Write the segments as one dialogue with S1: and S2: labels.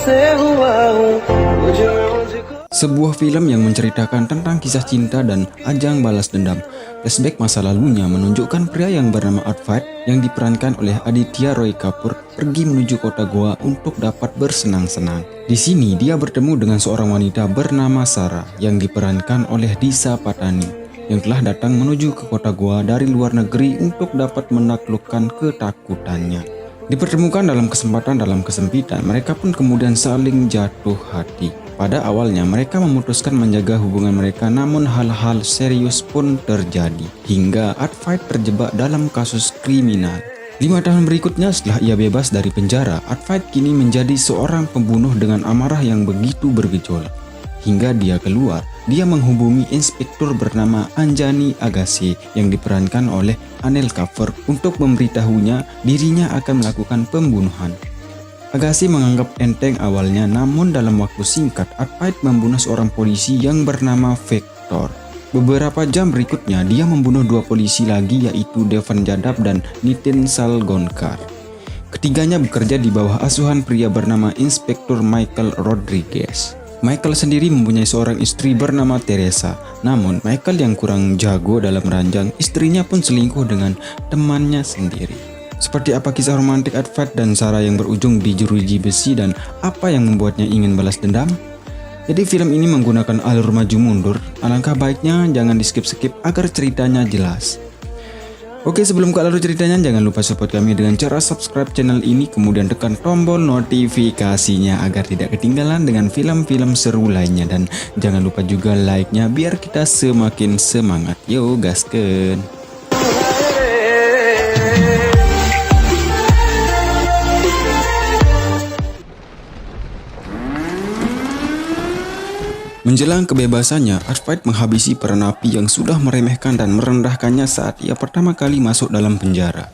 S1: से हुआ हूँ मुझे मुझको।
S2: Sebuah film yang menceritakan tentang kisah cinta dan ajang balas dendam. Flashback masa lalunya menunjukkan pria yang bernama Art Fight yang diperankan oleh Aditya Roy Kapoor pergi menuju kota Goa untuk dapat bersenang-senang. Di sini dia bertemu dengan seorang wanita bernama Sarah yang diperankan oleh Disha Patani yang telah datang menuju ke kota Goa dari luar negeri untuk dapat menaklukkan ketakutannya. Dipertemukan dalam kesempitan, mereka pun kemudian saling jatuh hati. Pada awalnya mereka memutuskan menjaga hubungan mereka, namun hal-hal serius pun terjadi hingga Art Fight terjebak dalam kasus kriminal. 5 tahun berikutnya setelah ia bebas dari penjara, Art Fight kini menjadi seorang pembunuh dengan amarah yang begitu bergejolak. Hingga dia keluar, dia menghubungi inspektur bernama Anjani Agassi yang diperankan oleh Anil Kapoor untuk memberitahunya dirinya akan melakukan pembunuhan. Agassi menganggap enteng awalnya, namun dalam waktu singkat Art Fight membunuh seorang polisi yang bernama Victor. Beberapa jam berikutnya dia membunuh 2 polisi lagi, yaitu Devan Jadhav dan Nitin Salgonkar. Ketiganya bekerja di bawah asuhan pria bernama Inspektur Michael Rodriguez. Michael sendiri mempunyai seorang istri bernama Teresa. Namun Michael yang kurang jago dalam ranjang, istrinya pun selingkuh dengan temannya sendiri. Seperti apa kisah romantik Art Fight dan Sarah yang berujung di jeruji besi dan apa yang membuatnya ingin balas dendam? Jadi film ini menggunakan alur maju mundur, alangkah baiknya jangan di skip-skip agar ceritanya jelas. Oke, sebelum ke alur ceritanya jangan lupa support kami dengan cara subscribe channel ini, kemudian tekan tombol notifikasinya agar tidak ketinggalan dengan film-film seru lainnya, dan jangan lupa juga like-nya biar kita semakin semangat. Yo gaskeun. Menjelang kebebasannya, Art Fight menghabisi para napi yang sudah meremehkan dan merendahkannya saat ia pertama kali masuk dalam penjara.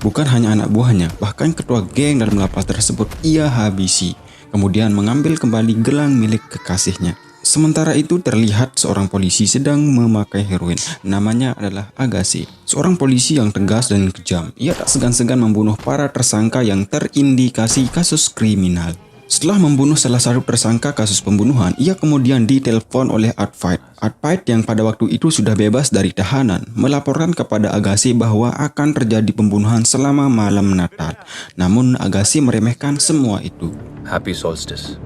S2: Bukan hanya anak buahnya, bahkan ketua geng dalam lapas tersebut ia habisi, kemudian mengambil kembali gelang milik kekasihnya. Sementara itu terlihat seorang polisi sedang memakai heroin, namanya adalah Agassi. Seorang polisi yang tegas dan kejam, ia tak segan-segan membunuh para tersangka yang terindikasi kasus kriminal. Setelah membunuh salah satu tersangka kasus pembunuhan, ia kemudian ditelepon oleh Art Fight. Art Fight yang pada waktu itu sudah bebas dari tahanan, melaporkan kepada Agassi bahwa akan terjadi pembunuhan selama malam Natal. Namun Agassi meremehkan semua itu.
S3: Happy Solstice.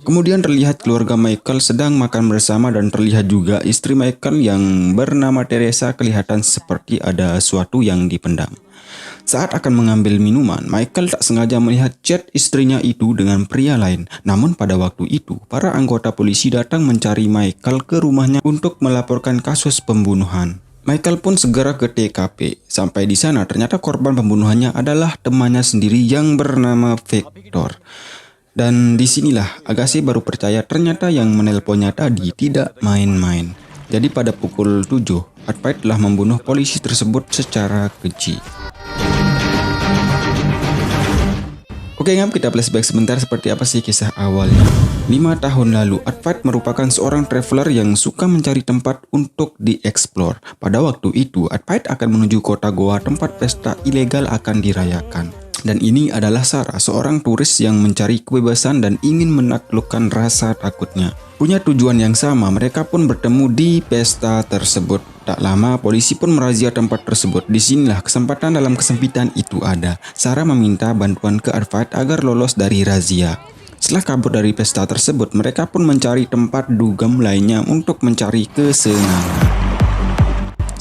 S2: Kemudian terlihat keluarga Michael sedang makan bersama dan terlihat juga istri Michael yang bernama Teresa kelihatan seperti ada sesuatu yang dipendam. Saat akan mengambil minuman, Michael tak sengaja melihat chat istrinya itu dengan pria lain. Namun pada waktu itu, para anggota polisi datang mencari Michael ke rumahnya untuk melaporkan kasus pembunuhan. Michael pun segera ke TKP. Sampai di sana ternyata korban pembunuhannya adalah temannya sendiri yang bernama Victor. Dan disinilah Agassi baru percaya ternyata yang menelponnya tadi tidak main-main. Jadi pada pukul 7, Art Fight telah membunuh polisi tersebut secara keji. Oke ngap, kita flashback sebentar seperti apa sih kisah awalnya. 5 tahun lalu, Art Fight merupakan seorang traveler yang suka mencari tempat untuk dieksplor. Pada waktu itu, Art Fight akan menuju kota Goa tempat pesta ilegal akan dirayakan. Dan ini adalah Sarah, seorang turis yang mencari kebebasan dan ingin menaklukkan rasa takutnya. Punya tujuan yang sama, mereka pun bertemu di pesta tersebut. Tak lama, polisi pun merazia tempat tersebut. Disinilah kesempatan dalam kesempitan itu ada. Sarah meminta bantuan ke Art Fight agar lolos dari razia. Setelah kabur dari pesta tersebut, mereka pun mencari tempat dugem lainnya untuk mencari kesenangan.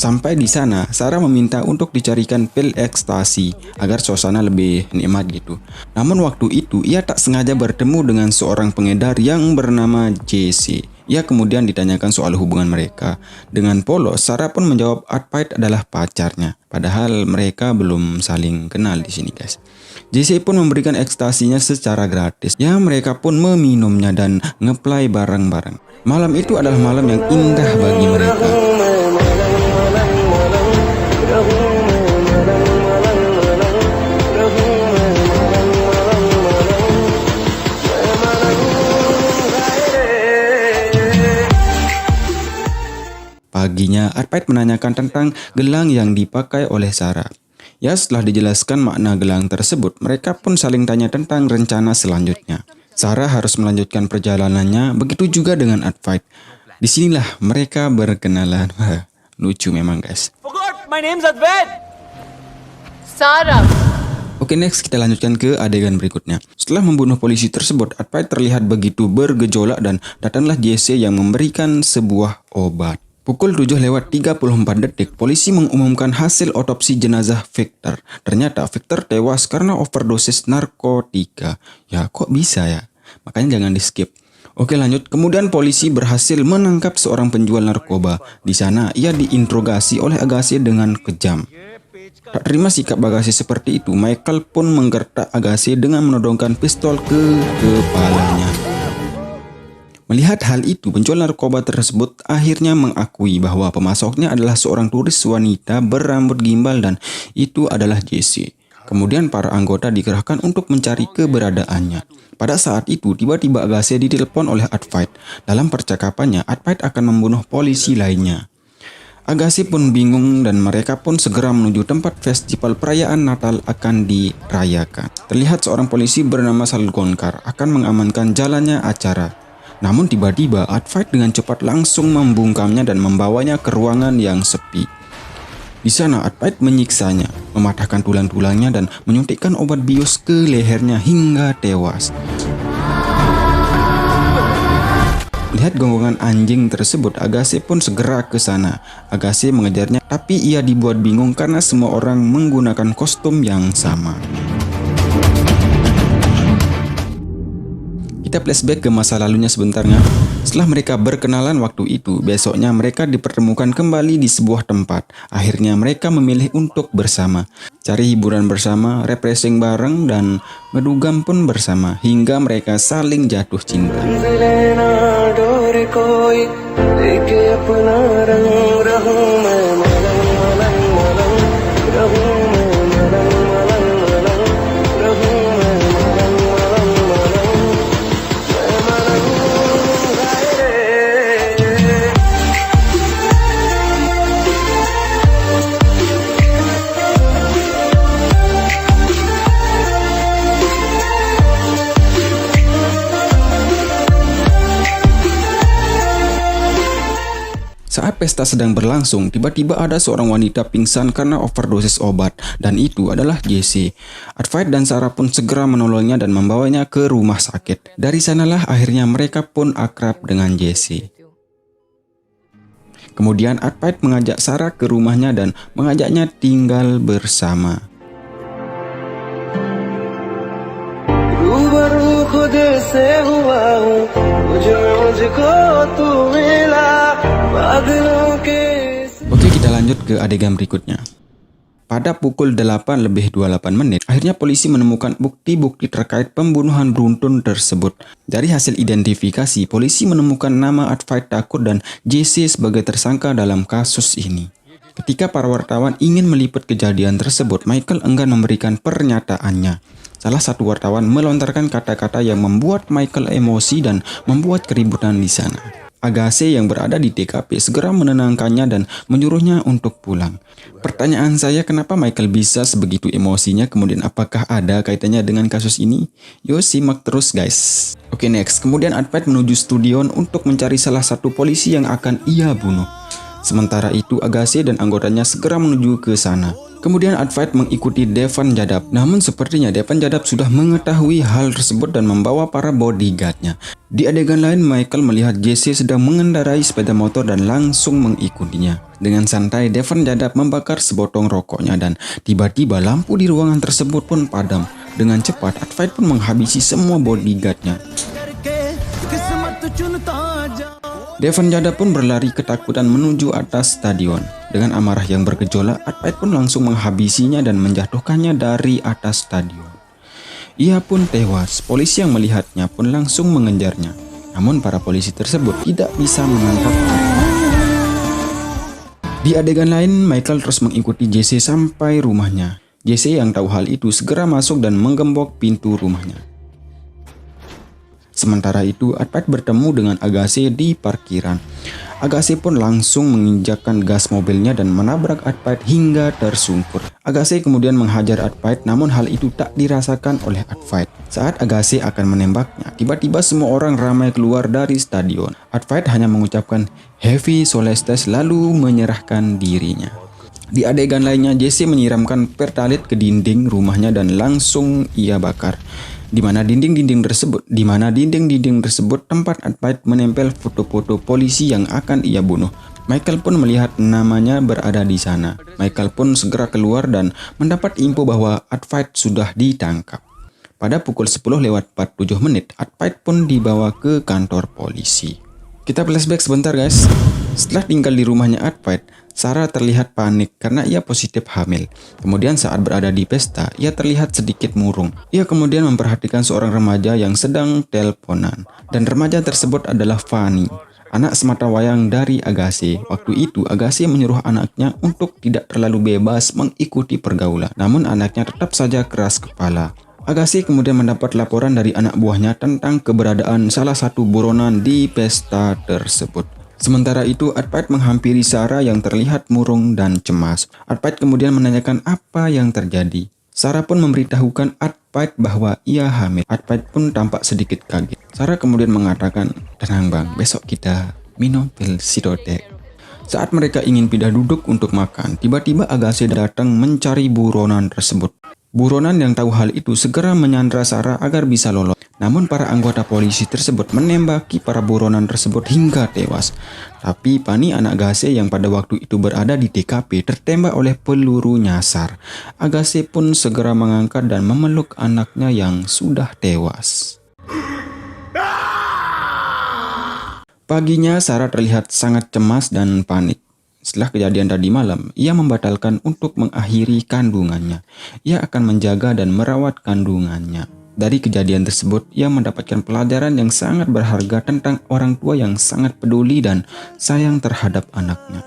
S2: Sampai di sana, Sarah meminta untuk dicarikan pil ekstasi agar suasana lebih nikmat gitu. Namun waktu itu ia tak sengaja bertemu dengan seorang pengedar yang bernama JC. Ia kemudian ditanyakan soal hubungan mereka. Dengan polos, Sarah pun menjawab Art Fight adalah pacarnya. Padahal mereka belum saling kenal di sini, guys. JC pun memberikan ekstasinya secara gratis. Ya, mereka pun meminumnya dan ngeplay bareng-bareng. Malam itu adalah malam yang indah bagi mereka. Paginya, Art Fight menanyakan tentang gelang yang dipakai oleh Sarah. Ya, setelah dijelaskan makna gelang tersebut, mereka pun saling tanya tentang rencana selanjutnya. Sarah harus melanjutkan perjalanannya, begitu juga dengan Advait. Disinilah mereka berkenalan. Wah, lucu memang guys.
S3: Forgot, my name's Advait.
S4: Sarah.
S2: Oke, next kita lanjutkan ke adegan berikutnya. Setelah membunuh polisi tersebut, Advait terlihat begitu bergejolak dan datanglah Jesse yang memberikan sebuah obat. Pukul 7:34, polisi mengumumkan hasil otopsi jenazah Victor. Ternyata Victor tewas karena overdosis narkotika. Ya, kok bisa ya? Makanya jangan di skip. Oke, lanjut. Kemudian polisi berhasil menangkap seorang penjual narkoba. Di sana ia diinterogasi oleh Agassi dengan kejam. Tak terima sikap Agassi seperti itu, Michael pun menggertak Agassi dengan menodongkan pistol ke kepalanya. Melihat hal itu, penjual narkoba tersebut akhirnya mengakui bahwa pemasoknya adalah seorang turis wanita berambut gimbal dan itu adalah Jesse. Kemudian para anggota dikerahkan untuk mencari keberadaannya. Pada saat itu, tiba-tiba Agassi ditelepon oleh Advait. Dalam percakapannya, Advait akan membunuh polisi lainnya. Agassi pun bingung dan mereka pun segera menuju tempat festival perayaan Natal akan dirayakan. Terlihat seorang polisi bernama Salgonkar akan mengamankan jalannya acara. Namun tiba-tiba Advait dengan cepat langsung membungkamnya dan membawanya ke ruangan yang sepi. Di sana Advait menyiksanya, mematahkan tulang-tulangnya dan menyuntikkan obat bius ke lehernya hingga tewas. Melihat gonggongan anjing tersebut, Agassi pun segera ke sana. Agassi mengejarnya, tapi ia dibuat bingung karena semua orang menggunakan kostum yang sama. Kita flashback ke masa lalunya sebentarnya. Setelah mereka berkenalan waktu itu, besoknya mereka dipertemukan kembali di sebuah tempat. Akhirnya mereka memilih untuk bersama. Cari hiburan bersama, refreshing bareng, dan ngedugam pun bersama. Hingga mereka saling jatuh cinta. Saat pesta sedang berlangsung, tiba-tiba ada seorang wanita pingsan karena overdosis obat, dan itu adalah Jesse. Advait dan Sarah pun segera menolongnya dan membawanya ke rumah sakit. Dari sanalah akhirnya mereka pun akrab dengan Jesse. Kemudian Advait mengajak Sarah ke rumahnya dan mengajaknya tinggal bersama. Oke, kita lanjut ke adegan berikutnya. Pada pukul 8:28, akhirnya polisi menemukan bukti-bukti terkait pembunuhan beruntun tersebut. Dari hasil identifikasi, polisi menemukan nama Advait Thakur dan Jesse sebagai tersangka dalam kasus ini. Ketika para wartawan ingin meliput kejadian tersebut, Michael enggan memberikan pernyataannya. Salah satu wartawan melontarkan kata-kata yang membuat Michael emosi dan membuat keributan di sana. Agassi yang berada di TKP segera menenangkannya dan menyuruhnya untuk pulang. Pertanyaan saya, kenapa Michael bisa sebegitu emosinya, kemudian apakah ada kaitannya dengan kasus ini? Yuk simak terus guys. Oke, next. Kemudian Advait menuju studio untuk mencari salah satu polisi yang akan ia bunuh. Sementara itu Agassi dan anggotanya segera menuju ke sana. Kemudian Advait mengikuti Devan Jadab. Namun sepertinya Devan Jadab sudah mengetahui hal tersebut dan membawa para bodyguardnya. Di adegan lain, Michael melihat Jesse sedang mengendarai sepeda motor dan langsung mengikutinya. Dengan santai, Devan Jadab membakar sebotong rokoknya dan tiba-tiba lampu di ruangan tersebut pun padam. Dengan cepat, Advait pun menghabisi semua bodyguardnya. Devan Jadab pun berlari ketakutan menuju atas stadion. Dengan amarah yang bergejolak, Advait pun langsung menghabisinya dan menjatuhkannya dari atas stadion. Ia pun tewas. Polisi yang melihatnya pun langsung mengejarnya. Namun para polisi tersebut tidak bisa menangkap Advait. Di adegan lain, Michael terus mengikuti Jesse sampai rumahnya. Jesse yang tahu hal itu segera masuk dan menggembok pintu rumahnya. Sementara itu, Advait bertemu dengan Agassi di parkiran. Agassi pun langsung menginjakkan gas mobilnya dan menabrak Advait hingga tersungkur. Agassi kemudian menghajar Advait, namun hal itu tak dirasakan oleh Advait. Saat Agassi akan menembaknya, tiba-tiba semua orang ramai keluar dari stadion. Advait hanya mengucapkan Heavy Solestes lalu menyerahkan dirinya. Di adegan lainnya, Jesse menyiramkan pertalit ke dinding rumahnya dan langsung ia bakar. Di mana dinding-dinding tersebut tempat Advait menempel foto-foto polisi yang akan ia bunuh. Michael pun melihat namanya berada di sana. Michael pun segera keluar dan mendapat info bahwa Advait sudah ditangkap. Pada pukul 10:47, Advait pun dibawa ke kantor polisi. Kita flashback sebentar guys. Setelah tinggal di rumahnya Advait, Sarah terlihat panik karena ia positif hamil. Kemudian saat berada di pesta, ia terlihat sedikit murung. Ia kemudian memperhatikan seorang remaja yang sedang teleponan. Dan remaja tersebut adalah Fanny, anak sematawayang dari Agassi. Waktu itu Agassi menyuruh anaknya untuk tidak terlalu bebas mengikuti pergaulan. Namun anaknya tetap saja keras kepala. Agassi kemudian mendapat laporan dari anak buahnya tentang keberadaan salah satu buronan di pesta tersebut. Sementara itu, Advait menghampiri Sarah yang terlihat murung dan cemas. Advait kemudian menanyakan apa yang terjadi. Sarah pun memberitahukan Advait bahwa ia hamil. Advait pun tampak sedikit kaget. Sarah kemudian mengatakan, "Tenang bang, besok kita minum pil Sidotek." Saat mereka ingin pindah duduk untuk makan, tiba-tiba Agassi datang mencari buronan tersebut. Buronan yang tahu hal itu segera menyandra Sarah agar bisa lolos. Namun para anggota polisi tersebut menembaki para buronan tersebut hingga tewas. Tapi Fanny anak Agassi yang pada waktu itu berada di TKP tertembak oleh peluru nyasar. Agassi pun segera mengangkat dan memeluk anaknya yang sudah tewas. Paginya Sarah terlihat sangat cemas dan panik. Setelah kejadian tadi malam, ia membatalkan untuk mengakhiri kandungannya. Ia akan menjaga dan merawat kandungannya. Dari kejadian tersebut, ia mendapatkan pelajaran yang sangat berharga tentang orang tua yang sangat peduli dan sayang terhadap anaknya.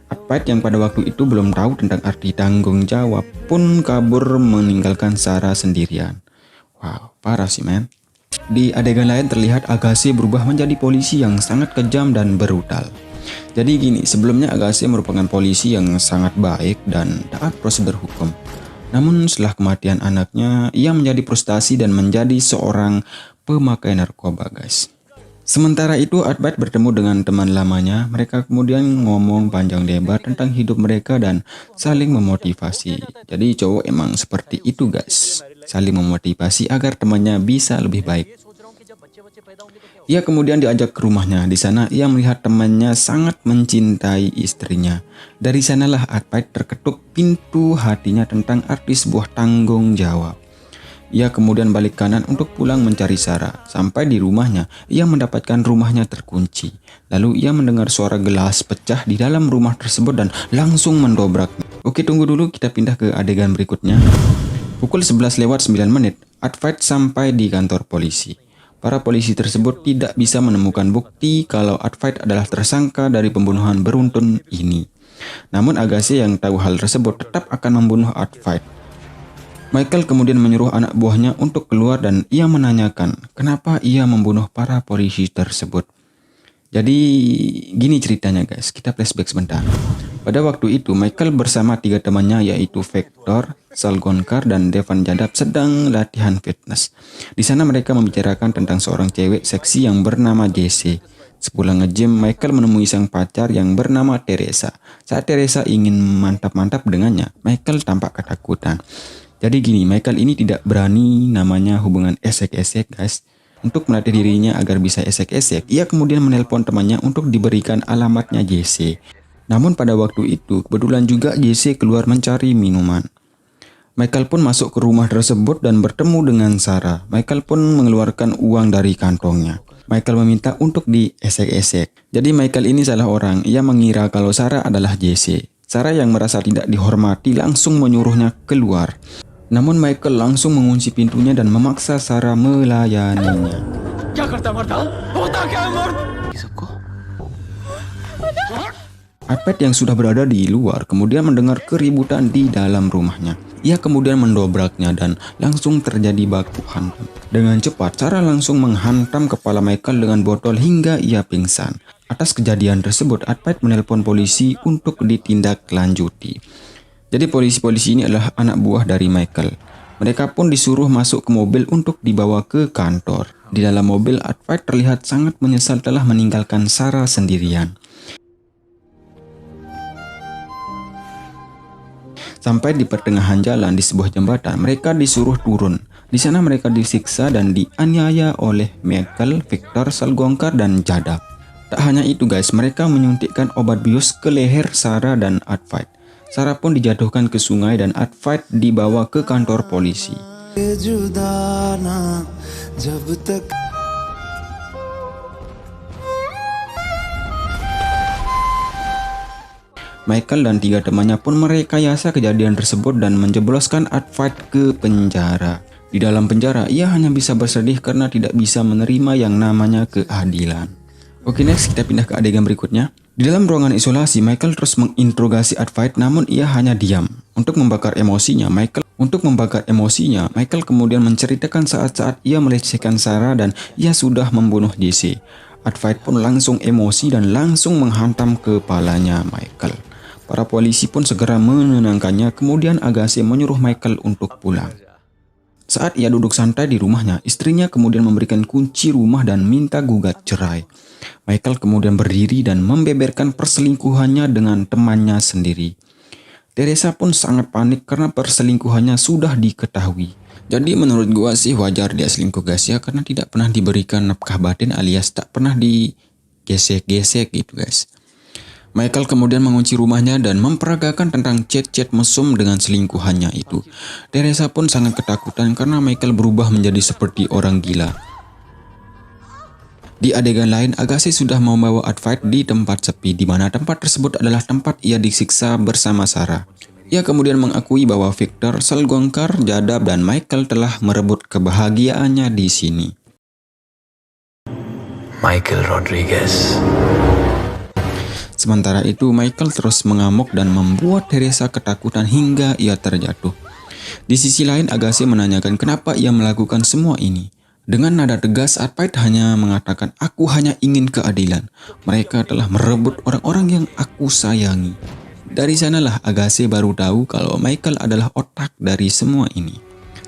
S2: Advait yang pada waktu itu belum tahu tentang arti tanggung jawab pun kabur meninggalkan Sarah sendirian. Wow, parah sih men. Di adegan lain terlihat Agassi berubah menjadi polisi yang sangat kejam dan brutal. Jadi gini, sebelumnya Agassi merupakan polisi yang sangat baik dan taat prosedur hukum. Namun setelah kematian anaknya, ia menjadi frustasi dan menjadi seorang pemakai narkoba guys. Sementara itu Advait bertemu dengan teman lamanya. Mereka kemudian ngomong panjang lebar tentang hidup mereka dan saling memotivasi. Jadi cowok emang seperti itu guys, saling memotivasi agar temannya bisa lebih baik. Ia kemudian diajak ke rumahnya. Di sana ia melihat temannya sangat mencintai istrinya. Dari sanalah Advait terketuk pintu hatinya tentang arti sebuah tanggung jawab. Ia kemudian balik kanan untuk pulang mencari Sarah. Sampai di rumahnya, ia mendapatkan rumahnya terkunci. Lalu ia mendengar suara gelas pecah di dalam rumah tersebut dan langsung mendobraknya. Oke, tunggu dulu, kita pindah ke adegan berikutnya. Pukul 11:09, Advait sampai di kantor polisi. Para polisi tersebut tidak bisa menemukan bukti kalau Advait adalah tersangka dari pembunuhan beruntun ini. Namun Agassi yang tahu hal tersebut tetap akan membunuh Advait. Michael kemudian menyuruh anak buahnya untuk keluar dan ia menanyakan kenapa ia membunuh para polisi tersebut. Jadi gini ceritanya guys, kita flashback sebentar. Pada waktu itu Michael bersama 3 temannya yaitu Vector, Salgonkar, dan Devan Jadab sedang latihan fitness. Di sana mereka membicarakan tentang seorang cewek seksi yang bernama Jesse. Sepulang nge-gym, Michael menemui sang pacar yang bernama Teresa. Saat Teresa ingin mantap-mantap dengannya, Michael tampak ketakutan. Jadi gini, Michael ini tidak berani namanya hubungan esek-esek guys. Untuk melatih dirinya agar bisa esek-esek, ia kemudian menelpon temannya untuk diberikan alamatnya Jesse. Namun pada waktu itu, kebetulan juga Jesse keluar mencari minuman. Michael pun masuk ke rumah tersebut dan bertemu dengan Sarah. Michael pun mengeluarkan uang dari kantongnya. Michael meminta untuk diesek-esek. Jadi Michael ini salah orang, ia mengira kalau Sarah adalah Jesse. Sarah yang merasa tidak dihormati langsung menyuruhnya keluar. Namun Michael langsung mengunci pintunya dan memaksa Sarah melayaninya. Advait yang sudah berada di luar kemudian mendengar keributan di dalam rumahnya. Ia kemudian mendobraknya dan langsung terjadi baku hantam. Dengan cepat, Sarah langsung menghantam kepala Michael dengan botol hingga ia pingsan. Atas kejadian tersebut, Advait menelpon polisi untuk ditindaklanjuti. Jadi polisi-polisi ini adalah anak buah dari Michael. Mereka pun disuruh masuk ke mobil untuk dibawa ke kantor. Di dalam mobil, Advait terlihat sangat menyesal telah meninggalkan Sarah sendirian. Sampai di pertengahan jalan di sebuah jembatan, mereka disuruh turun. Di sana mereka disiksa dan dianiaya oleh Michael, Victor, Salgongkar, dan Jadab. Tak hanya itu guys, mereka menyuntikkan obat bius ke leher Sarah dan Advait. Sarah pun dijatuhkan ke sungai dan Advait dibawa ke kantor polisi. Michael dan 3 temannya pun merekayasa kejadian tersebut dan menjebloskan Advait ke penjara. Di dalam penjara, ia hanya bisa bersedih karena tidak bisa menerima yang namanya keadilan. Oke, next kita pindah ke adegan berikutnya. Di dalam ruangan isolasi, Michael terus menginterogasi Advait namun ia hanya diam. Untuk membakar emosinya, Michael kemudian menceritakan saat-saat ia melecehkan Sarah dan ia sudah membunuh Jesse. Advait pun langsung emosi dan langsung menghantam kepalanya Michael. Para polisi pun segera menenangkannya, kemudian Agassi menyuruh Michael untuk pulang. Saat ia duduk santai di rumahnya, istrinya kemudian memberikan kunci rumah dan minta gugat cerai. Michael kemudian berdiri dan membeberkan perselingkuhannya dengan temannya sendiri. Teresa pun sangat panik karena perselingkuhannya sudah diketahui. Jadi menurut gua sih wajar dia selingkuh guys ya, karena tidak pernah diberikan nafkah batin alias tak pernah digesek-gesek gitu guys. Michael kemudian mengunci rumahnya dan memperagakan tentang chat-chat mesum dengan selingkuhannya itu. Teresa pun sangat ketakutan karena Michael berubah menjadi seperti orang gila. Di adegan lain, Agassi sudah membawa Advait di tempat sepi, di mana tempat tersebut adalah tempat ia disiksa bersama Sarah. Ia kemudian mengakui bahwa Victor, Salgongkar, Jadab, dan Michael telah merebut kebahagiaannya di sini.
S1: Michael Rodriguez.
S2: Sementara itu, Michael terus mengamuk dan membuat Teresa ketakutan hingga ia terjatuh. Di sisi lain, Agassi menanyakan kenapa ia melakukan semua ini. Dengan nada tegas, Advait hanya mengatakan, "Aku hanya ingin keadilan. Mereka telah merebut orang-orang yang aku sayangi." Dari sanalah Agassi baru tahu kalau Michael adalah otak dari semua ini.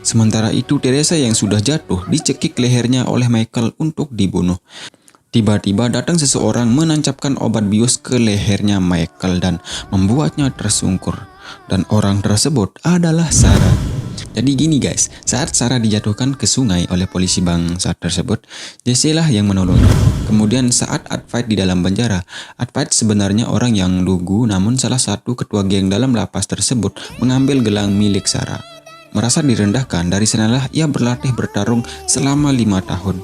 S2: Sementara itu, Teresa yang sudah jatuh dicekik lehernya oleh Michael untuk dibunuh. Tiba-tiba datang seseorang menancapkan obat bius ke lehernya Michael dan membuatnya tersungkur. Dan orang tersebut adalah Sarah. Jadi gini guys, saat Sarah dijatuhkan ke sungai oleh polisi bangsa tersebut, Jesse lah yang menolongnya. Kemudian saat Advait di dalam penjara, Advait sebenarnya orang yang lugu, namun salah satu ketua geng dalam lapas tersebut mengambil gelang milik Sarah. Merasa direndahkan, dari sanalah ia berlatih bertarung selama 5 tahun.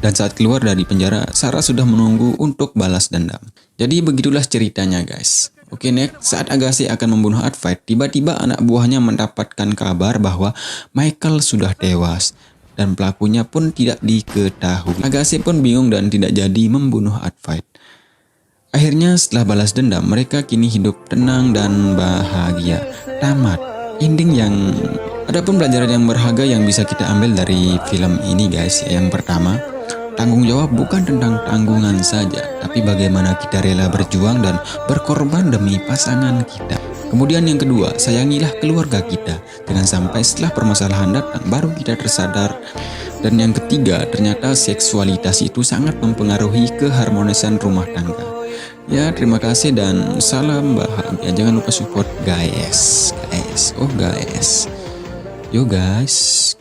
S2: Dan saat keluar dari penjara, Sarah sudah menunggu untuk balas dendam. Jadi begitulah ceritanya guys. Oke, next, saat Agassi akan membunuh Advait, tiba-tiba anak buahnya mendapatkan kabar bahwa Michael sudah tewas. Dan pelakunya pun tidak diketahui. Agassi pun bingung dan tidak jadi membunuh Advait. Akhirnya setelah balas dendam, mereka kini hidup tenang dan bahagia. Tamat. Ending yang... Adapun pelajaran yang berharga yang bisa kita ambil dari film ini guys. Yang pertama, tanggung jawab bukan tentang tanggungan saja, tapi bagaimana kita rela berjuang dan berkorban demi pasangan kita. Kemudian yang kedua, sayangilah keluarga kita. Jangan sampai setelah permasalahan datang baru kita tersadar. Dan yang ketiga, ternyata seksualitas itu sangat mempengaruhi keharmonisan rumah tangga. Ya, terima kasih dan salam bahagia. Jangan lupa support guys. Yo guys.